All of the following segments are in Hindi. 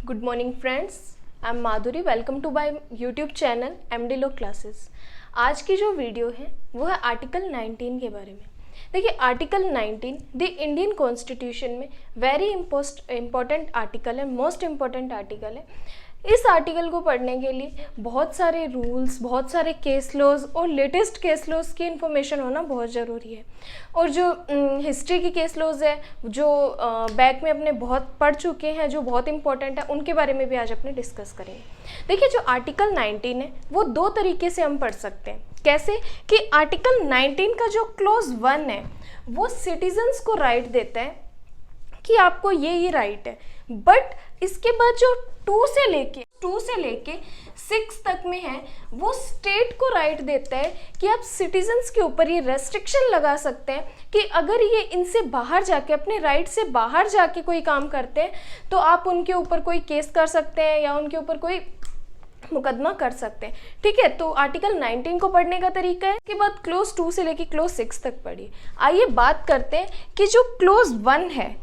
Good morning friends, I am Madhuri. Welcome to my YouTube channel MD law classes. आज की जो वीडियो है वो है आर्टिकल 19 के बारे में। देखिए, आर्टिकल 19 द इंडियन कॉन्स्टिट्यूशन में वेरी इम्पोर्टेंट आर्टिकल है, मोस्ट इम्पोर्टेंट आर्टिकल है। इस आर्टिकल को पढ़ने के लिए बहुत सारे रूल्स, बहुत सारे केस लॉज और लेटेस्ट केस लॉज की इन्फॉर्मेशन होना बहुत ज़रूरी है। और जो हिस्ट्री की केस लॉज है, जो बैक में अपने बहुत पढ़ चुके हैं, जो बहुत इंपॉर्टेंट है, उनके बारे में भी आज अपने डिस्कस करेंगे। देखिए, जो आर्टिकल 19 है वो दो तरीके से हम पढ़ सकते हैं। कैसे कि आर्टिकल 19 का जो क्लॉज 1 है वो सिटीजन्स को राइट देता है कि आपको ये राइट है, बट इसके बाद जो 2 से लेके 6 तक में है वो स्टेट को राइट देता है कि आप सिटीजन्स के ऊपर ये रेस्ट्रिक्शन लगा सकते हैं कि अगर ये इनसे बाहर जाके, अपने राइट से बाहर जाके कोई काम करते हैं तो आप उनके ऊपर कोई केस कर सकते हैं या उनके ऊपर कोई मुकदमा कर सकते हैं। ठीक है, तो आर्टिकल 19 को पढ़ने का तरीका है। इसके बाद क्लोज 2 से लेके क्लोज 6 तक पढ़िए। आइए बात करते हैं कि जो क्लोज 1 है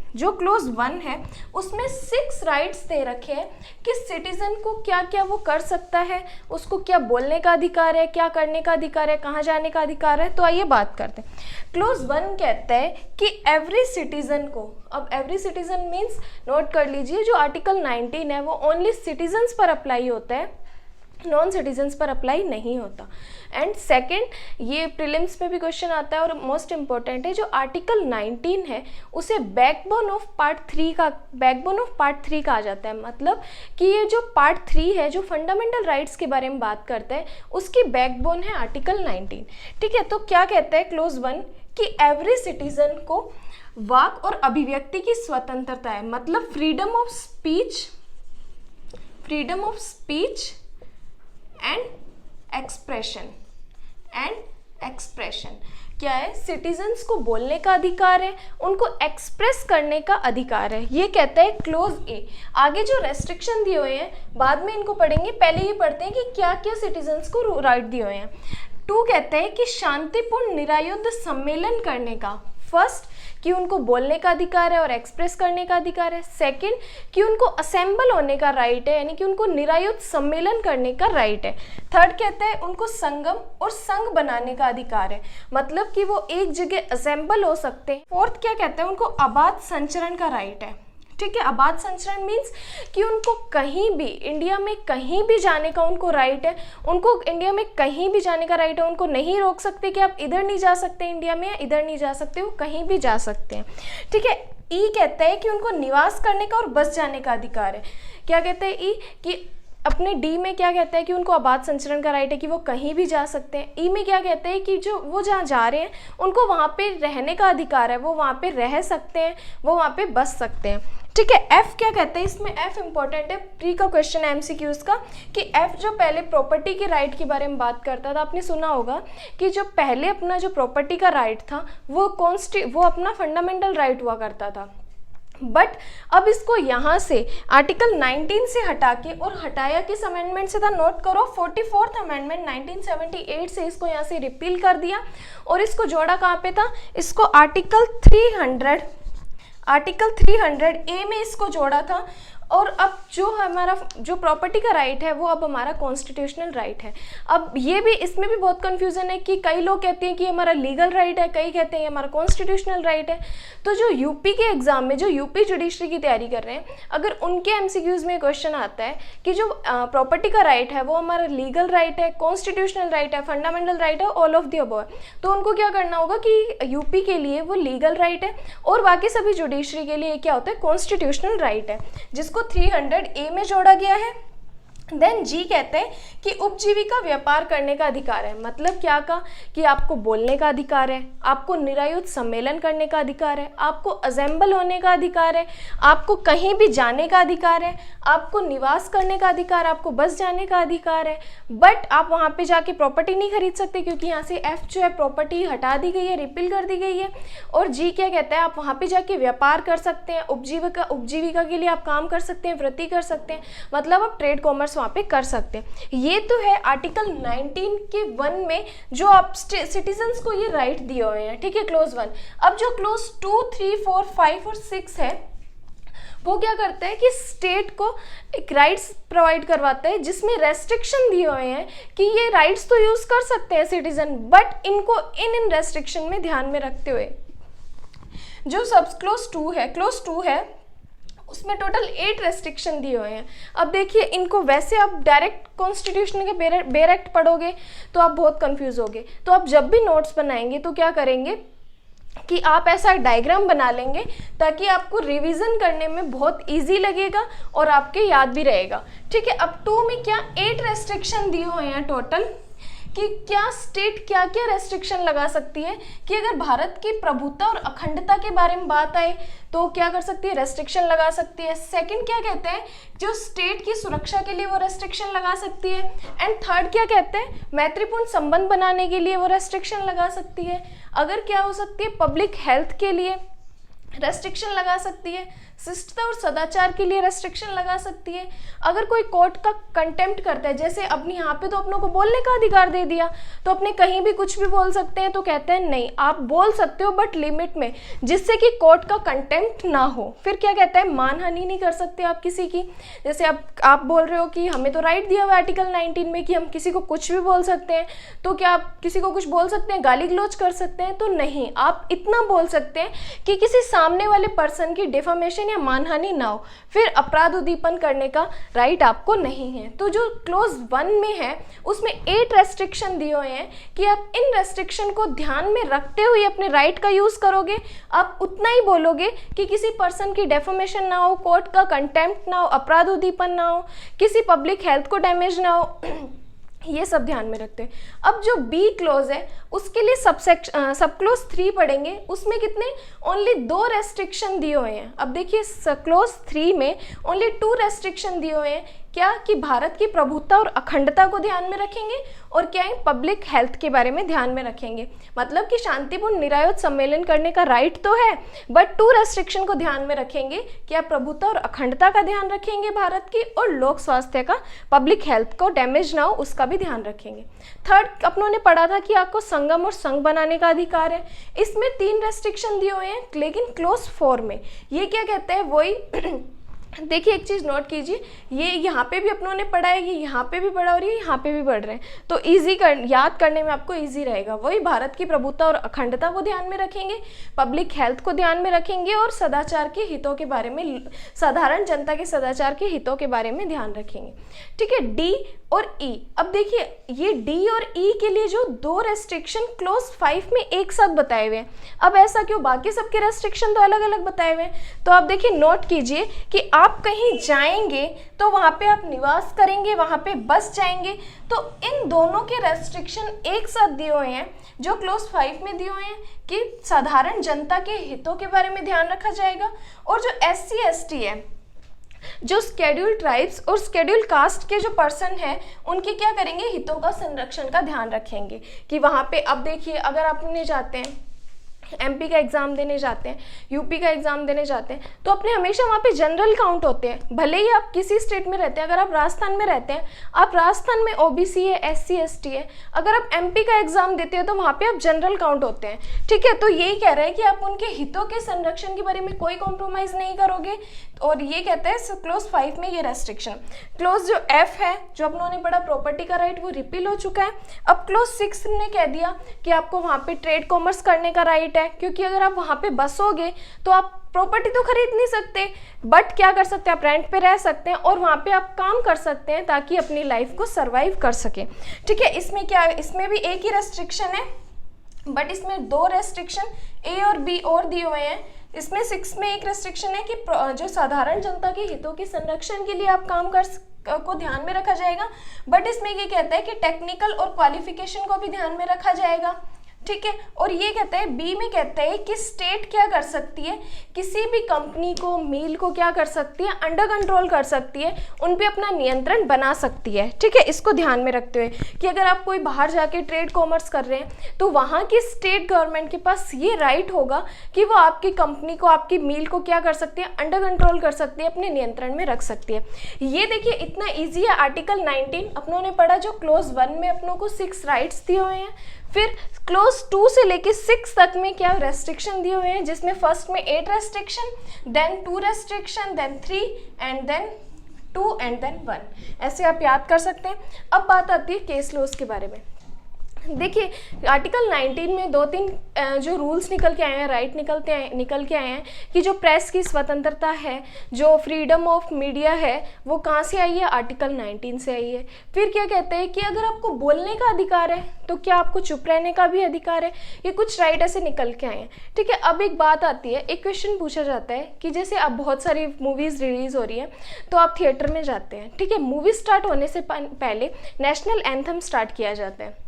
उसमें 6 राइट्स दे रखे हैं कि सिटीजन को क्या क्या वो कर सकता है, उसको क्या बोलने का अधिकार है, क्या करने का अधिकार है, कहाँ जाने का अधिकार है। तो आइए बात करते हैं। क्लोज 1 कहता है कि एवरी सिटीजन को, अब एवरी सिटीजन मीन्स नोट कर लीजिए, जो आर्टिकल 19 है वो ओनली सिटीजन्स पर अप्लाई होता है, नॉन सिटीजन्स पर अप्लाई नहीं होता। एंड सेकंड, ये प्रीलिम्स में भी क्वेश्चन आता है और मोस्ट इंपॉर्टेंट है, जो आर्टिकल 19 है उसे बैकबोन ऑफ पार्ट 3 कहा जाता है। मतलब कि ये जो पार्ट 3 है, जो फंडामेंटल राइट्स के बारे में बात करता है, उसकी बैकबोन है आर्टिकल 19। ठीक है, तो क्या कहता है क्लोज 1 कि एवरी सिटीजन को वाक और अभिव्यक्ति की स्वतंत्रता है। मतलब freedom of speech and expression क्या है? सिटीजन्स को बोलने का अधिकार है, उनको एक्सप्रेस करने का अधिकार है, ये कहता है क्लोज ए। आगे जो रेस्ट्रिक्शन दिए हुए हैं बाद में इनको पढ़ेंगे, पहले ये पढ़ते हैं कि क्या क्या सिटीजन्स को राइट दिए हुए हैं। 2 कहते हैं कि शांतिपूर्ण निरायुद्ध सम्मेलन करने का, फर्स्ट कि उनको बोलने का अधिकार है और एक्सप्रेस करने का अधिकार है। सेकंड कि उनको असेंबल होने का राइट है, यानी कि उनको निरायुद्ध सम्मेलन करने का राइट है। थर्ड कहता है उनको संगम और संघ बनाने का अधिकार है, मतलब कि वो एक जगह असेंबल हो सकते हैं। फोर्थ क्या कहता है, उनको आबाद संचरण का राइट है। ठीक है, आबाद संचरण मीन्स कि उनको कहीं भी, इंडिया में कहीं भी जाने का उनको राइट है, उनको इंडिया में कहीं भी जाने का राइट है, उनको नहीं रोक सकते कि आप इधर नहीं जा सकते इंडिया में या इधर नहीं जा सकते, वो कहीं भी जा सकते हैं। ठीक है, ई कहता है कि उनको निवास करने का और बस जाने का अधिकार है। क्या कहते हैं ई कि अपने डी में क्या कहता है कि उनको आबाद संचरण का राइट है कि वो कहीं भी जा सकते हैं। ई में क्या कहते हैं कि जो वो जहाँ जा रहे हैं उनको वहाँ पे रहने का अधिकार है, वो वहाँ पे रह सकते हैं, वो वहाँ पे बस सकते हैं। ठीक है, एफ क्या कहते हैं, इसमें एफ इंपॉर्टेंट है, प्री का क्वेश्चन है एमसीक्यूज का, कि एफ जो पहले प्रॉपर्टी के राइट के बारे में बात करता था, आपने सुना होगा कि जो पहले अपना जो प्रॉपर्टी का राइट था वो अपना फंडामेंटल राइट हुआ करता था, बट अब इसको यहाँ से आर्टिकल 19 से हटा के, और हटाया किस अमेंडमेंट से था, नोट करो, 44th अमेंडमेंट 1978 से इसको यहाँ से रिपील कर दिया और इसको जोड़ा कहाँ पे था, इसको आर्टिकल 300 ए में इसको जोड़ा था। और अब जो हमारा जो प्रॉपर्टी का राइट है वो अब हमारा कॉन्स्टिट्यूशनल राइट है। अब ये भी, इसमें भी बहुत कंफ्यूजन है कि कई लोग कहते हैं कि हमारा लीगल राइट है, कई कहते हैं हमारा कॉन्स्टिट्यूशनल राइट है। तो जो यूपी के एग्जाम में, जो यूपी जुडिशरी की तैयारी कर रहे हैं, अगर उनके एमसीक्यूज में क्वेश्चन आता है कि जो प्रॉपर्टी का राइट है वो हमारा लीगल राइट है, कॉन्स्टिट्यूशनल राइट है, फंडामेंटल राइट है, ऑल ऑफ द अबव, तो उनको क्या करना होगा कि यूपी के लिए वो लीगल राइट है और बाकी सभी जुडिशरी के लिए क्या होता है, कॉन्स्टिट्यूशनल राइट है, जिसको 300 ए में जोड़ा गया है। देन जी कहते हैं कि उपजीविका व्यापार करने का अधिकार है। मतलब क्या का कि आपको बोलने का अधिकार है, आपको निरायुद्ध सम्मेलन करने का अधिकार है, आपको असेंबल होने का अधिकार है, आपको कहीं भी जाने का अधिकार है, आपको निवास करने का अधिकार, आपको बस जाने का अधिकार है। बट आप वहाँ पे जाके प्रॉपर्टी नहीं खरीद सकते, क्योंकि यहाँ से एफ जो है प्रॉपर्टी हटा दी गई है, रिपील कर दी गई है। और जी क्या कहता है, आप वहाँ पे जाके व्यापार कर सकते हैं, उपजीविका के लिए आप काम कर सकते हैं, वृत्ति कर सकते हैं, मतलब आप ट्रेड कॉमर्स वहाँ पे कर सकते हैं। ये तो है आर्टिकल 19 के 1 में जो आप सिटीजन्स को ये राइट दिए हुए हैं। ठीक है, क्लोज 1। अब जो क्लोज 2, 3, 4, 5 और 6 है वो क्या करता है कि स्टेट को एक राइट्स प्रोवाइड करवाता है जिसमें रेस्ट्रिक्शन दिए हुए हैं कि ये राइट्स तो यूज़ कर सकते हैं सिटीजन, बट इनको इन रेस्ट्रिक्शन में ध्यान में रखते हुए। जो सब क्लोज 2 है उसमें टोटल 8 रेस्ट्रिक्शन दिए हुए हैं। अब देखिए इनको वैसे आप डायरेक्ट कॉन्स्टिट्यूशन के बेयर एक्ट पढ़ोगे तो आप बहुत कंफ्यूज होगे। तो आप जब भी नोट्स बनाएंगे तो क्या करेंगे कि आप ऐसा डायग्राम बना लेंगे ताकि आपको रिवीजन करने में बहुत इजी लगेगा और आपके याद भी रहेगा। ठीक है, अब 2 में क्या 8 रेस्ट्रिक्शन दिए हुए हैं टोटल कि क्या स्टेट क्या क्या रेस्ट्रिक्शन लगा सकती है कि अगर भारत की प्रभुता और अखंडता के बारे में बात आए तो क्या कर सकती है, रेस्ट्रिक्शन लगा सकती है। सेकंड क्या कहते हैं, जो स्टेट की सुरक्षा के लिए वो रेस्ट्रिक्शन लगा सकती है। एंड थर्ड क्या कहते हैं, मैत्रीपूर्ण संबंध बनाने के लिए वो रेस्ट्रिक्शन लगा सकती है। अगर क्या हो सकती है, पब्लिक हेल्थ के लिए रेस्ट्रिक्शन लगा सकती है, शिष्टता और सदाचार के लिए रेस्ट्रिक्शन लगा सकती है। अगर कोई कोर्ट का कंटेम्प्ट करता है, जैसे अपने यहाँ पे तो अपनों को बोलने का अधिकार दे दिया तो अपने कहीं भी कुछ भी बोल सकते हैं, तो कहते हैं नहीं आप बोल सकते हो बट लिमिट में, जिससे कि कोर्ट का कंटेम्प्ट ना हो। फिर क्या कहता है, मानहानि नहीं कर सकते आप किसी की। जैसे आप बोल रहे हो कि हमें तो राइट दिया हुआ आर्टिकल 19 में कि हम किसी को कुछ भी बोल सकते हैं, तो क्या आप किसी को कुछ बोल सकते हैं, गाली गलौज कर सकते हैं? तो नहीं, आप इतना बोल सकते हैं कि किसी सामने वाले पर्सन की डिफेमेशन या मानहानि ना हो। फिर अपराध उद्दीपन करने का राइट आपको नहीं है। तो जो क्लोज 1 में है उसमें 8 रेस्ट्रिक्शन दिए हुए हैं कि आप इन रेस्ट्रिक्शन को ध्यान में रखते हुए अपने राइट का यूज करोगे। आप उतना ही बोलोगे कि किसी पर्सन की डेफेमेशन ना हो, कोर्ट का कंटेम्प्ट ना हो, अपराध उद्दीपन ना हो, किसी पब्लिक हेल्थ को डैमेज ना हो, ये सब ध्यान में रखते हैं। अब जो बी क्लोज है उसके लिए सब क्लोज 3 पढ़ेंगे। उसमें कितने, ओनली 2 रेस्ट्रिक्शन दिए हुए हैं। अब देखिए क्लोज 3 में ओनली 2 रेस्ट्रिक्शन दिए हुए हैं। क्या कि भारत की प्रभुता और अखंडता को ध्यान में रखेंगे और क्या है, पब्लिक हेल्थ के बारे में ध्यान में रखेंगे। मतलब कि शांतिपूर्ण निरायुध सम्मेलन करने का राइट तो है, बट 2 रेस्ट्रिक्शन को ध्यान में रखेंगे कि आप प्रभुता और अखंडता का ध्यान रखेंगे भारत की, और लोक स्वास्थ्य का, पब्लिक हेल्थ को डैमेज ना हो उसका भी ध्यान रखेंगे। थर्ड अपनों ने पढ़ा था कि आपको संगम और संघ बनाने का अधिकार है। इसमें 3 रेस्ट्रिक्शन दिए हुए हैं, लेकिन क्लोज 4 में ये क्या कहते हैं, वही देखिए एक चीज़ नोट कीजिए, ये यहाँ पे भी अपनों ने पढ़ा है, ये यहाँ पे भी पढ़ा और ये यहाँ पे भी पढ़ रहे हैं, तो याद करने में आपको इजी रहेगा। वही भारत की प्रभुता और अखंडता को ध्यान में रखेंगे, पब्लिक हेल्थ को ध्यान में रखेंगे और सदाचार के हितों के बारे में, साधारण जनता के सदाचार के हितों के बारे में ध्यान रखेंगे। ठीक है, डी और ई। अब देखिए ये डी और ई के लिए जो 2 रेस्ट्रिक्शन क्लोज 5 में एक साथ बताए हुए हैं। अब ऐसा क्यों, बाकी सबके रेस्ट्रिक्शन तो अलग अलग बताए हुए हैं। तो आप देखिए नोट कीजिए कि आप कहीं जाएंगे तो वहाँ पे आप निवास करेंगे, वहाँ पे बस जाएंगे, तो इन दोनों के रेस्ट्रिक्शन एक साथ दिए हुए हैं। जो क्लोज 5 में दिए हुए हैं कि साधारण जनता के हितों के बारे में ध्यान रखा जाएगा, और जो SC ST है, जो स्केड्यूल ट्राइब्स और स्केड्यूल कास्ट के जो पर्सन है उनके क्या करेंगे, हितों का संरक्षण का ध्यान रखेंगे कि वहाँ पे। अब देखिए अगर आप उन्हें जाते हैं MP का एग्ज़ाम देने जाते हैं, UP का एग्ज़ाम देने जाते हैं, तो अपने हमेशा वहाँ पे जनरल काउंट होते हैं। भले ही आप किसी स्टेट में रहते हैं, अगर आप राजस्थान में रहते हैं, आप राजस्थान में OBC है, SC ST है, अगर आप MP का एग्ज़ाम देते हैं तो वहाँ पे आप जनरल काउंट होते हैं। ठीक है, तो यही कह रहा है कि आप उनके हितों के संरक्षण के बारे में कोई कॉम्प्रोमाइज़ नहीं करोगे, और ये कहते हैं क्लोज 5 में ये रेस्ट्रिक्शन। क्लोज जो F है, जो अपनों ने पढ़ा प्रॉपर्टी का राइट, वो रिपील हो चुका है। अब क्लोज 6 ने कह दिया कि आपको वहाँ पे ट्रेड कॉमर्स करने का राइट है, क्योंकि अगर आप वहाँ पे बसोगे तो आप प्रॉपर्टी तो खरीद नहीं सकते, बट क्या कर सकते हैं, आप रेंट पे रह सकते हैं और वहाँ पे आप काम कर सकते हैं ताकि अपनी लाइफ को सर्वाइव कर सके। ठीक है, इसमें क्या है, इसमें भी एक ही रेस्ट्रिक्शन है, बट इसमें 2 रेस्ट्रिक्शन A और B और दिए हुए हैं। इसमें 6 में एक रेस्ट्रिक्शन है कि जो साधारण जनता के हितों के संरक्षण के लिए आप काम को ध्यान में रखा जाएगा, बट इसमें ये कहता है कि टेक्निकल और क्वालिफिकेशन को भी ध्यान में रखा जाएगा। ठीक है, और ये कहता है बी में कहता है कि स्टेट क्या कर सकती है, किसी भी कंपनी को, मिल को क्या कर सकती है, अंडर कंट्रोल कर सकती है, उन पे अपना नियंत्रण बना सकती है। ठीक है, इसको ध्यान में रखते हुए कि अगर आप कोई बाहर जाके ट्रेड कॉमर्स कर रहे हैं तो वहाँ की स्टेट गवर्नमेंट के पास ये राइट होगा कि वो आपकी कंपनी को, आपकी मिल को क्या कर सकती है, अंडर कंट्रोल कर सकती है, अपने नियंत्रण में रख सकती है। ये देखिए इतना ईजी है। आर्टिकल 19 अपनों ने पढ़ा, जो क्लोज 1 में अपनों को 6 राइट्स दिए हुए हैं, फिर क्लोज 2 से लेके 6 तक में क्या रेस्ट्रिक्शन दिए हुए हैं, जिसमें फर्स्ट में 8 restriction, then 2 restriction, then 3 and then 2 and then 1। ऐसे आप याद कर सकते हैं। अब बात आती है केस लॉज के बारे में। देखिए आर्टिकल 19 में 2-3 जो रूल्स निकल के आए हैं, राइट निकल के आए हैं कि जो प्रेस की स्वतंत्रता है, जो फ्रीडम ऑफ मीडिया है, वो कहाँ से आई है, आर्टिकल 19 से आई है। फिर क्या कहते हैं कि अगर आपको बोलने का अधिकार है तो क्या आपको चुप रहने का भी अधिकार है। ये कुछ राइट ऐसे निकल के आए हैं, ठीक है। अब एक बात आती है, एक क्वेश्चन पूछा जाता है कि जैसे अब बहुत सारी मूवीज़ रिलीज़ हो रही है तो आप थिएटर में जाते हैं, ठीक है। मूवी स्टार्ट होने से पहले नेशनल एंथम स्टार्ट किया जाता है।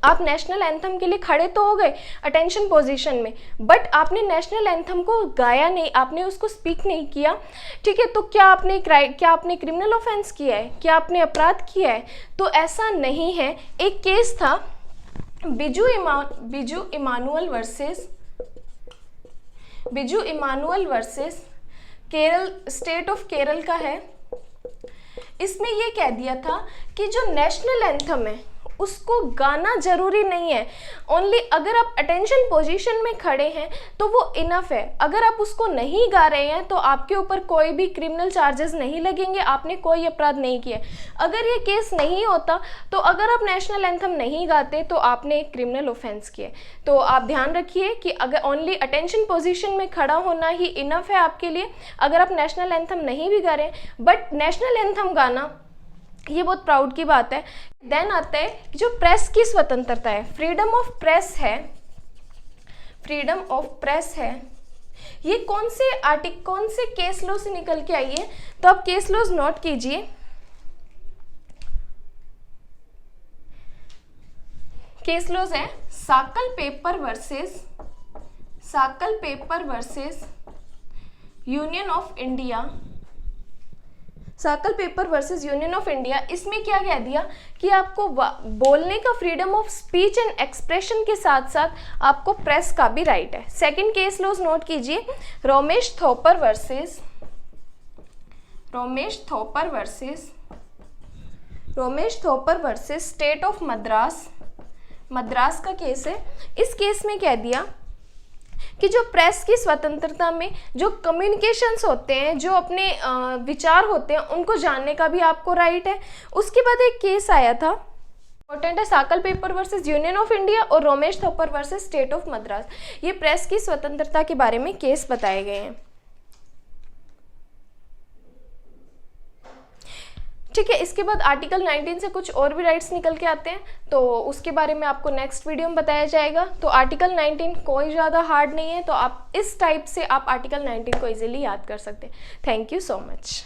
आप नेशनल एंथम के लिए खड़े तो हो गए अटेंशन पोजीशन में, बट आपने नेशनल एंथम को गाया नहीं, आपने उसको स्पीक नहीं किया, ठीक है। तो क्या आपने क्रिमिनल ऑफेंस किया है, क्या आपने अपराध किया है? तो ऐसा नहीं है। एक केस था Biju Emmanuel versus Kerala, state of Kerala का है। इसमें ये कह दिया था कि जो नेशनल एंथम है उसको गाना जरूरी नहीं है, ओनली अगर आप अटेंशन पोजीशन में खड़े हैं तो वो इनफ है। अगर आप उसको नहीं गा रहे हैं तो आपके ऊपर कोई भी क्रिमिनल चार्जेस नहीं लगेंगे, आपने कोई अपराध नहीं किया। अगर ये केस नहीं होता तो अगर आप नेशनल एंथम नहीं गाते तो आपने एक क्रिमिनल ऑफेंस किया। तो आप ध्यान रखिए कि अगर ओनली अटेंशन पोजीशन में खड़ा होना ही इनफ है आपके लिए, अगर आप नेशनल एंथम नहीं भी गा रहे हैं, बट नेशनल एंथम गाना ये बहुत प्राउड की बात है। देन आता है जो प्रेस की स्वतंत्रता है, फ्रीडम ऑफ प्रेस है, ये कौन से केस लॉ से निकल के आई है? तो आप केस लॉज नोट कीजिए। केस लॉज है Sakal paper versus Union of India, Sakal paper versus Union of India. इसमें क्या कह दिया कि आपको बोलने का freedom of speech and expression के साथ साथ आपको प्रेस का भी राइट है। सेकंड केस लॉज नोट कीजिए, Romesh Thapar versus State of Madras का केस है। इस केस में कह दिया कि जो प्रेस की स्वतंत्रता में जो कम्युनिकेशंस होते हैं, जो अपने विचार होते हैं, उनको जानने का भी आपको राइट है। उसके बाद एक केस आया था, इंपॉर्टेंट है, Sakal paper versus Union of India और Romesh Thapar versus State of Madras. ये प्रेस की स्वतंत्रता के बारे में केस बताए गए हैं, ठीक है। इसके बाद आर्टिकल 19 से कुछ और भी राइट्स निकल के आते हैं, तो उसके बारे में आपको नेक्स्ट वीडियो में बताया जाएगा। तो आर्टिकल 19 कोई ज़्यादा हार्ड नहीं है, तो आप इस टाइप से आप आर्टिकल 19 को इजीली याद कर सकते हैं। Thank you so much.